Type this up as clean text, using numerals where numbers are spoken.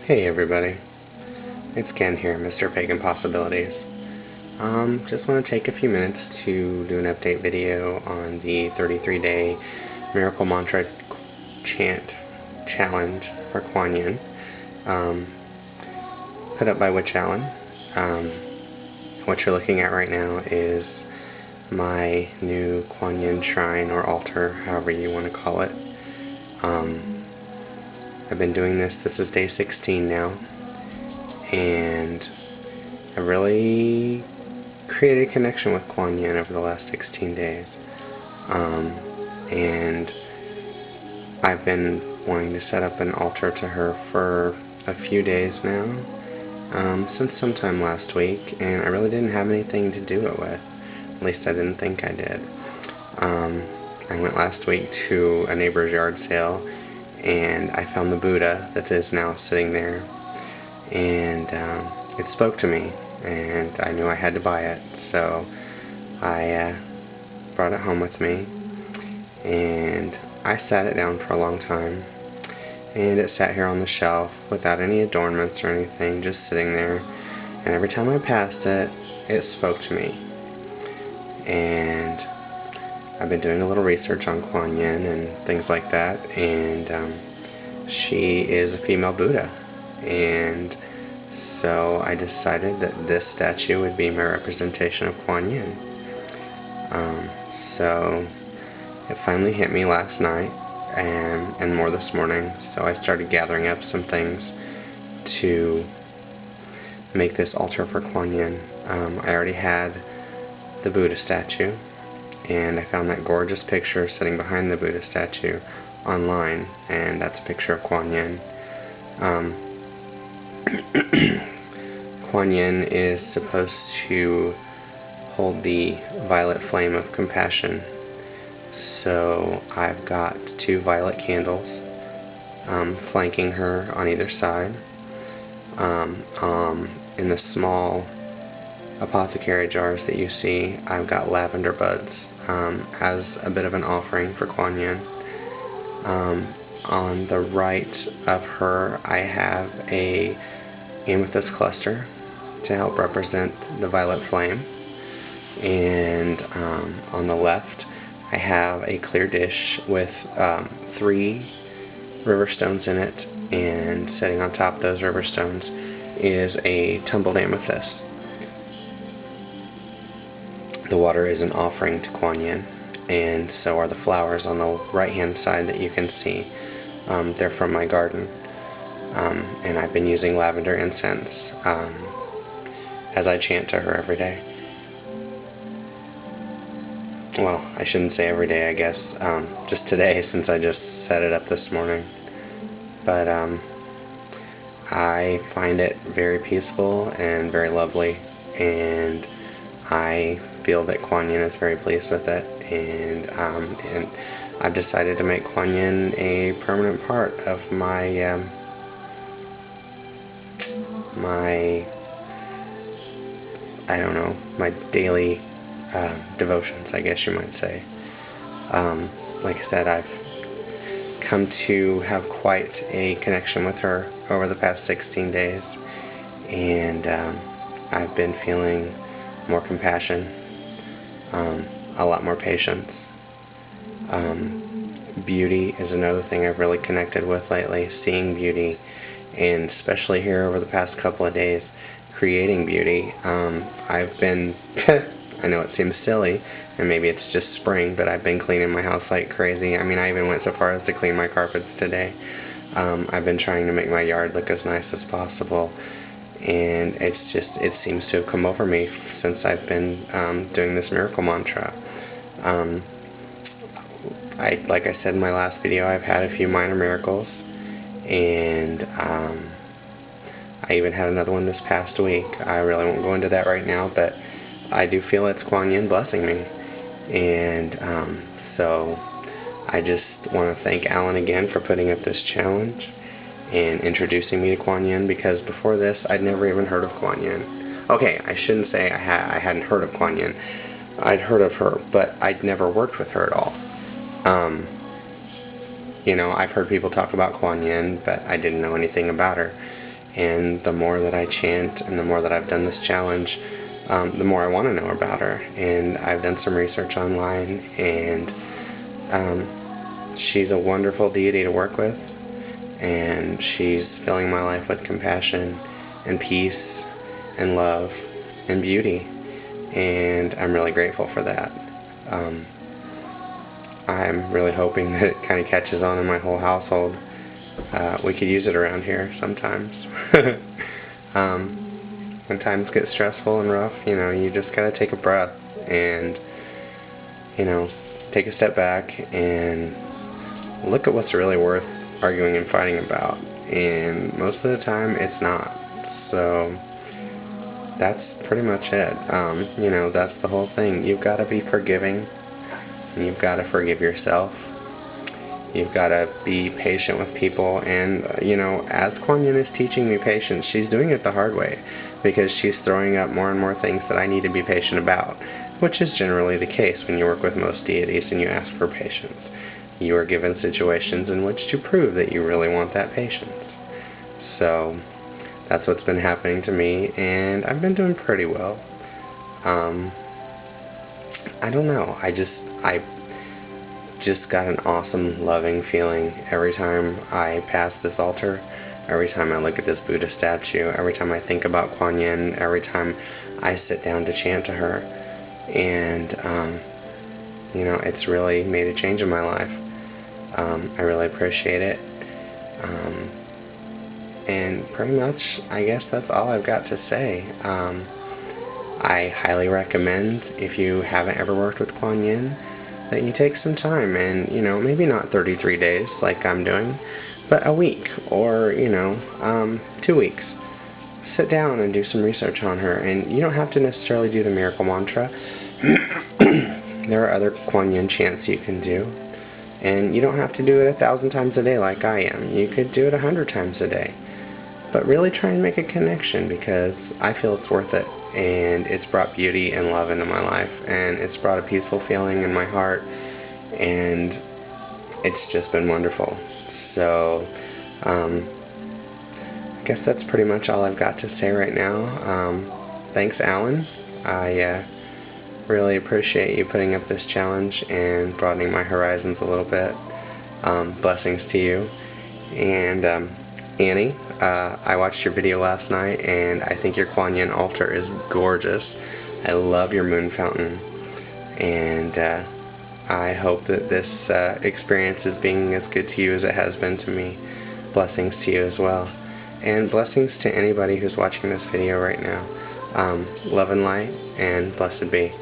Hey everybody, it's Ken here, MrPaganPossibilities. Just want to take a few minutes to do an update video on the 33-day Miracle Mantra Chant challenge for Kwan Yin, put up by witchalan. What you're looking at right now is my new Kwan Yin shrine or altar, however you want to call it. I've been doing this is day 16 now, and I really created a connection with Kwan Yin over the last 16 days. And I've been wanting to set up an altar to her for a few days now, since sometime last week, and I really didn't have anything to do it with. At least I didn't think I did. I went last week to a neighbor's yard sale, and I found the Buddha that is now sitting there, and it spoke to me, and I knew I had to buy it, so I brought it home with me, and I sat it down for a long time, and it sat here on the shelf without any adornments or anything, just sitting there, and every time I passed it, it spoke to me. And I've been doing a little research on Kwan Yin and things like that, and she is a female Buddha, and so I decided that this statue would be my representation of Kwan Yin. So it finally hit me last night and more this morning, so I started gathering up some things to make this altar for Kwan Yin. I already had the Buddha statue, and I found that gorgeous picture sitting behind the Buddha statue online, and that's a picture of Kwan Yin. Kwan Yin is supposed to hold the violet flame of compassion, so I've got 2 violet candles flanking her on either side. In the small apothecary jars that you see, I've got lavender buds as a bit of an offering for Kwan Yin. On the right of her, I have a amethyst cluster to help represent the violet flame, and on the left I have a clear dish with 3 river stones in it, and sitting on top of those river stones is a tumbled amethyst. The water is an offering to Kwan Yin, and so are the flowers on the right hand side that you can see. They're from my garden, and I've been using lavender incense as I chant to her every day. Well, I shouldn't say every day, I guess, just today, since I just set it up this morning. But I find it very peaceful and very lovely, and I feel that Kwan Yin is very pleased with it, and I've decided to make Kwan Yin a permanent part of my my daily devotions, I guess you might say. Like I said, I've come to have quite a connection with her over the past 16 days, and I've been feeling more compassion, a lot more patience. Beauty is another thing I've really connected with lately, seeing beauty, and especially here over the past couple of days, creating beauty. I've been, I know it seems silly, and maybe it's just spring, but I've been cleaning my house like crazy. I mean, I even went so far as to clean my carpets today. I've been trying to make my yard look as nice as possible, and it seems to have come over me since I've been doing this miracle mantra. Like I said in my last video, I've had a few minor miracles, and I even had another one this past week. I really won't go into that right now, but I do feel it's Kwan Yin blessing me, and so I just want to thank Alan again for putting up this challenge and introducing me to Kwan Yin, because before this I'd never even heard of Kwan Yin. Okay, I shouldn't say I hadn't heard of Kwan Yin. I'd heard of her, but I'd never worked with her at all. You know, I've heard people talk about Kwan Yin, but I didn't know anything about her. And the more that I chant and the more that I've done this challenge, the more I want to know about her. And I've done some research online, and she's a wonderful deity to work with, and she's filling my life with compassion and peace and love and beauty, and I'm really grateful for that. I'm really hoping that it kind of catches on in my whole household. We could use it around here sometimes. When times get stressful and rough, you just gotta take a breath and, take a step back and look at what's really worth arguing and fighting about. And most of the time, it's not. So that's pretty much it. That's the whole thing. You've got to be forgiving. And you've got to forgive yourself. You've got to be patient with people. And, as Kwan Yin is teaching me patience, she's doing it the hard way, because she's throwing up more and more things that I need to be patient about, which is generally the case when you work with most deities and you ask for patience. You are given situations in which to prove that you really want that patience. So that's what's been happening to me, and I've been doing pretty well. I don't know. I just got an awesome, loving feeling every time I pass this altar, every time I look at this Buddha statue, every time I think about Kwan Yin, every time I sit down to chant to her. And, it's really made a change in my life. I really appreciate it. And pretty much, I guess that's all I've got to say. I highly recommend, if you haven't ever worked with Kwan Yin, that you take some time and, maybe not 33 days like I'm doing, but a week or, 2 weeks. Sit down and do some research on her. And you don't have to necessarily do the Miracle Mantra. There are other Kwan Yin chants you can do. And you don't have to do it 1,000 times a day like I am. You could do it 100 times a day. But really try and make a connection, because I feel it's worth it. And it's brought beauty and love into my life. And it's brought a peaceful feeling in my heart. And it's just been wonderful. So, I guess that's pretty much all I've got to say right now. Thanks, Alan. I really appreciate you putting up this challenge and broadening my horizons a little bit. Blessings to you. And Annie, I watched your video last night, and I think your Kwan Yin Altar is gorgeous. I love your moon fountain, and I hope that this experience is being as good to you as it has been to me. Blessings to you as well. And blessings to anybody who's watching this video right now. Love and light, and blessed be.